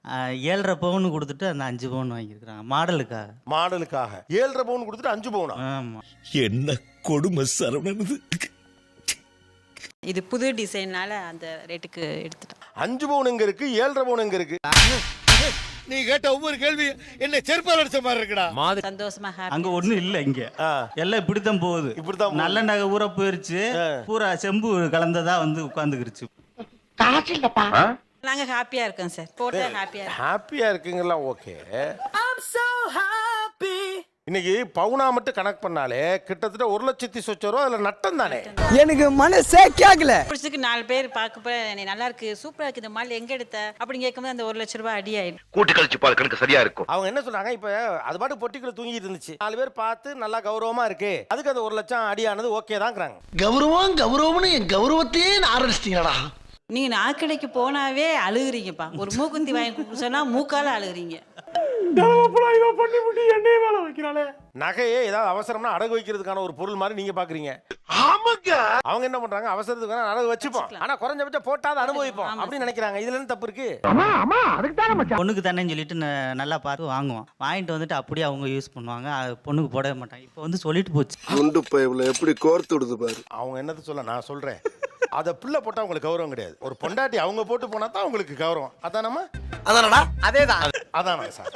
7.5 பவுன் கொடுத்துட்டு அந்த 5 பவுன் வாங்கியிருக்கிறாங்க மாடலுக்காக. மாடலுக்காக 7.5 பவுன் கொடுத்துட்டு 5 பவுனா? ஆமா. என்ன கொடுமை சரவணனது. இது புது டிசைன்னால அந்த ரேட்டுக்கு எடுத்துட்டோம். 5 பவுன் எங்க இருக்கு, 7.5 பவுன் எங்க இருக்கு? நீ கேட்ட ஒவ்வொரு கேள்வி என்ன செருப்பால் அடிச்ச மாதிரி இருக்குடா. சந்தோஷமா அங்க happy. ஒண்ணும் இல்ல இங்க. எல்லாம் இப்படித்தான் போகுது. இப்படித்தான் போகுது. நல்ல நகை ஊற போயிருச்சு. பூரா செம்பு கலந்ததா வந்து உட்கார்ந்துக்கிருச்சு. நாங்க ஹாப்பியா இருக்கோம் சார். போட்டா ஹாப்பியா இருக்கோம். ஹாப்பியா இருக்குங்களா? ஓகே. இன்னைக்கு பவுனா மட்டும் கணக்கு பண்ணாலே கிட்டத்தட்ட 1,00,000 சொச்ச ரூபா அதுல நட்டம் தானே. எனக்கு மனசே கேட்கல. பிடிச்சதுக்கு 4 பேர் பார்க்கப்ப நீ நல்லா இருக்கு, சூப்பரா இருக்கு, இந்த மால் எங்க எடுத்த அப்படின்னு கேட்கும்போது அந்த 1,00,000 ரூபாய் அடி ஆயிடும். கூட்டி கழிச்சு பால் கணக்கு சரியா இருக்கும். அவங்க என்ன சொன்னாங்க, இப்ப அது பாட்டு பொட்டிக்குள்ள தூங்கிட்டு இருந்துச்சு, 4 பேர் பார்த்து நல்லா கௌரவமா இருக்கு, அதுக்கு அது 1,00,000 அடியானது ஓகே தான்ங்கறாங்க. கௌரவம்னு என் கௌரவத்தையே ஆரம்பிச்சிட்டீங்களா? நீங்க நாக்கடைக்கு போனாவே அழுகுறீங்கப்பா. ஒரு மூக்குந்தி வாங்கி சொன்னா மூக்கால அழுகுறீங்க. நகையே ஏதாவது அவசரம்னா அடகு வைக்கிறதுக்கான ஒரு பொருள் மாதிரி நீங்க பாக்குறீங்க. அவங்க என்ன பண்றாங்க, அவசரத்துக்கு அடகு வச்சுப்போம், ஆனா குறைஞ்சபட்சம் போட்டாத அனுபவிப்போம் அப்படின்னு நினைக்கிறாங்க. இதுல என்ன தப்பு இருக்கு? பொண்ணுக்கு தானேன்னு சொல்லிட்டு நல்லா பார்த்து வாங்குவோம். வாங்கிட்டு வந்துட்டு அப்படியே அவங்க யூஸ் பண்ணுவாங்க. பொண்ணுக்கு போடவே மாட்டாங்க. இப்போ வந்து சொல்லிட்டு போச்சு. குண்டு பைப்ல எப்படி கோர்த்து விடுது பாரு. அவங்க என்னது சொல்ல, நான் சொல்றேன், அத பிள்ளை போட்டா உங்களுக்கு கௌரவம் கிடையாது. ஒரு பொண்டாட்டி அவங்க போட்டு போனா தான் உங்களுக்கு கௌரவம். அதானமா? அதானடா? அதேதான். அதானா சார்?